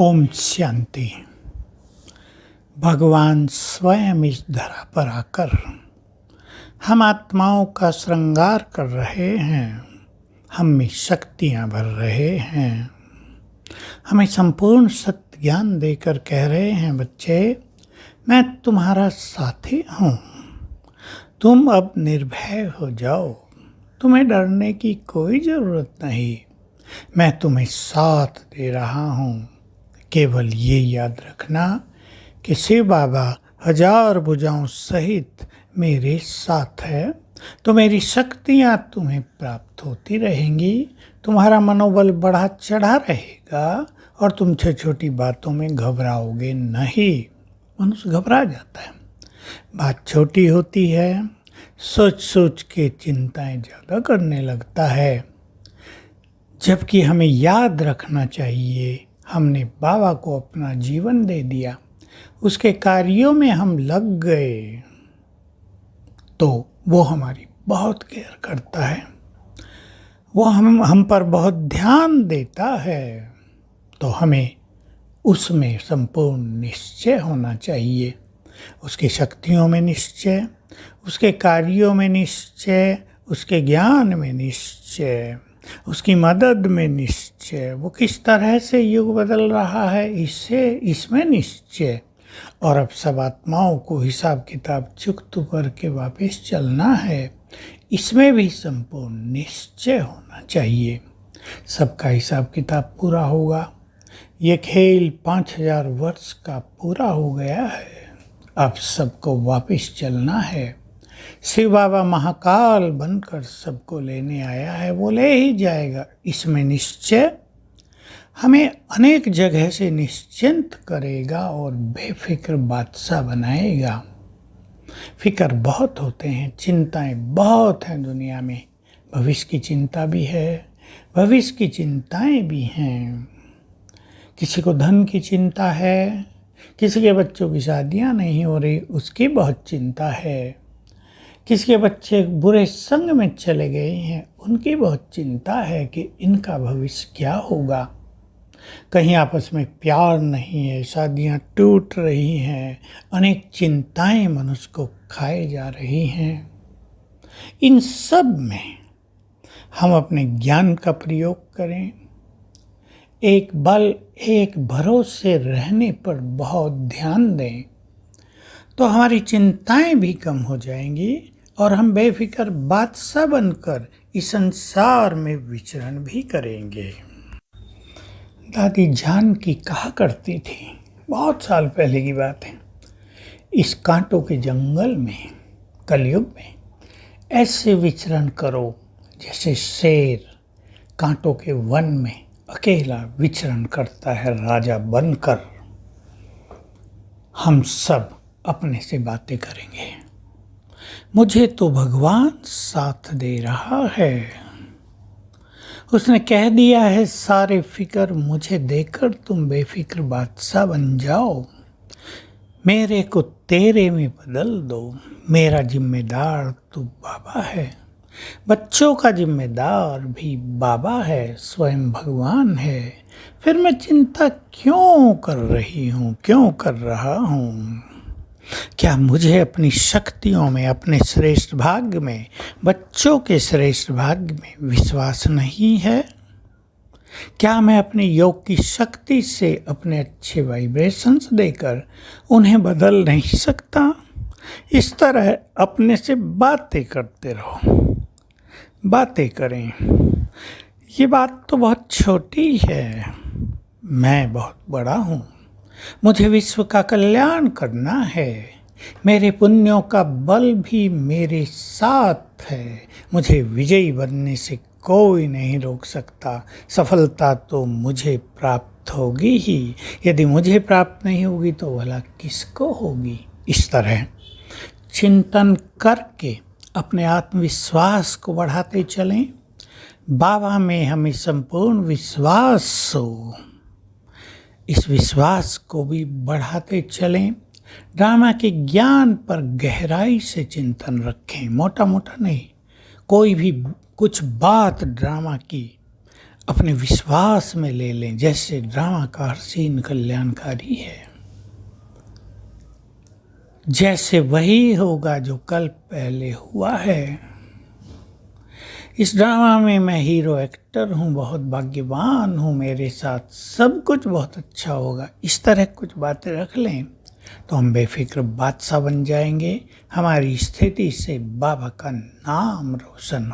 ओम शांति। भगवान स्वयं इस धरा पर आकर हम आत्माओं का श्रृंगार कर रहे हैं, हम में शक्तियाँ भर रहे हैं, हमें संपूर्ण सत्य ज्ञान देकर कह रहे हैं, बच्चे मैं तुम्हारा साथी हूँ, तुम अब निर्भय हो जाओ, तुम्हें डरने की कोई ज़रूरत नहीं, मैं तुम्हें साथ दे रहा हूँ। केवल ये याद रखना कि शिव बाबा हजार भुजाओं सहित मेरे साथ है, तो मेरी शक्तियाँ तुम्हें प्राप्त होती रहेंगी, तुम्हारा मनोबल बढ़ा चढ़ा रहेगा और तुम छोटी छोटी बातों में घबराओगे नहीं। मनुष्य घबरा जाता है, बात छोटी होती है, सोच सोच के चिंताएं ज़्यादा करने लगता है, जबकि हमें याद रखना चाहिए हमने बाबा को अपना जीवन दे दिया, उसके कार्यों में हम लग गए तो वो हमारी बहुत केयर करता है, वो हम पर बहुत ध्यान देता है, तो हमें उसमें संपूर्ण निश्चय होना चाहिए, उसकी शक्तियों में निश्चय, उसके कार्यों में निश्चय, उसके ज्ञान में निश्चय, उसकी मदद में निश्चय, वो किस तरह से युग बदल रहा है इसमें निश्चय। और अब सब आत्माओं को हिसाब किताब चुकता करके वापस चलना है, इसमें भी संपूर्ण निश्चय होना चाहिए। सबका हिसाब किताब पूरा होगा, ये खेल 5000 वर्ष का पूरा हो गया है, अब सबको वापस चलना है। शिव बाबा महाकाल बनकर सबको लेने आया है, वो ले ही जाएगा, इसमें निश्चय हमें अनेक जगह से निश्चिंत करेगा और बेफिक्र बादशाह बनाएगा। फिक्र बहुत होते हैं, चिंताएं बहुत हैं दुनिया में, भविष्य की चिंता भी है, भविष्य की चिंताएं भी हैं। किसी को धन की चिंता है, किसी के बच्चों की शादियां नहीं हो रही उसकी बहुत चिंता है, किसी के बच्चे बुरे संग में चले गए हैं उनकी बहुत चिंता है कि इनका भविष्य क्या होगा, कहीं आपस में प्यार नहीं है, शादियां टूट रही हैं, अनेक चिंताएं मनुष्य को खाए जा रही हैं। इन सब में हम अपने ज्ञान का प्रयोग करें, एक बल एक भरोसे रहने पर बहुत ध्यान दें, तो हमारी चिंताएं भी कम हो जाएंगी और हम बेफिक्र बादशाह बनकर इस संसार में विचरण भी करेंगे। दादी जानकी कहा करती थी, बहुत साल पहले की बात है, इस कांटों के जंगल में कलयुग में ऐसे विचरण करो जैसे शेर कांटों के वन में अकेला विचरण करता है राजा बनकर। हम सब अपने से बातें करेंगे, मुझे तो भगवान साथ दे रहा है, उसने कह दिया है सारे फिक्र मुझे देकर तुम बेफिक्र बादशाह बन जाओ, मेरे को तेरे में बदल दो, मेरा जिम्मेदार तो बाबा है, बच्चों का जिम्मेदार भी बाबा है, स्वयं भगवान है, फिर मैं चिंता क्यों कर रही हूँ, क्यों कर रहा हूँ? क्या मुझे अपनी शक्तियों में, अपने श्रेष्ठ भाग्य में, बच्चों के श्रेष्ठ भाग्य में विश्वास नहीं है? क्या मैं अपने योग की शक्ति से अपने अच्छे वाइब्रेशंस देकर उन्हें बदल नहीं सकता? इस तरह अपने से बातें करते रहो, बातें करें। ये बात तो बहुत छोटी है, मैं बहुत बड़ा हूँ, मुझे विश्व का कल्याण करना है, मेरे पुण्यों का बल भी मेरे साथ है, मुझे विजयी बनने से कोई नहीं रोक सकता, सफलता तो मुझे प्राप्त होगी ही, यदि मुझे प्राप्त नहीं होगी तो भला किसको होगी? इस तरह चिंतन करके अपने आत्मविश्वास को बढ़ाते चलें, बाबा में हमें संपूर्ण विश्वास हो, इस विश्वास को भी बढ़ाते चलें, ड्रामा के ज्ञान पर गहराई से चिंतन रखें, मोटा मोटा नहीं, कोई भी कुछ बात ड्रामा की अपने विश्वास में ले लें, जैसे ड्रामा का हर सीन कल्याणकारी है, जैसे वही होगा जो कल पहले हुआ है। इस ड्रामा में मैं हीरो एक्टर हूँ, बहुत भाग्यवान हूँ, मेरे साथ सब कुछ बहुत अच्छा होगा। इस तरह कुछ बातें रख लें तो हम बेफिक्र बादशाह बन जाएंगे। हमारी स्थिति से बाबा का नाम रोशन हो।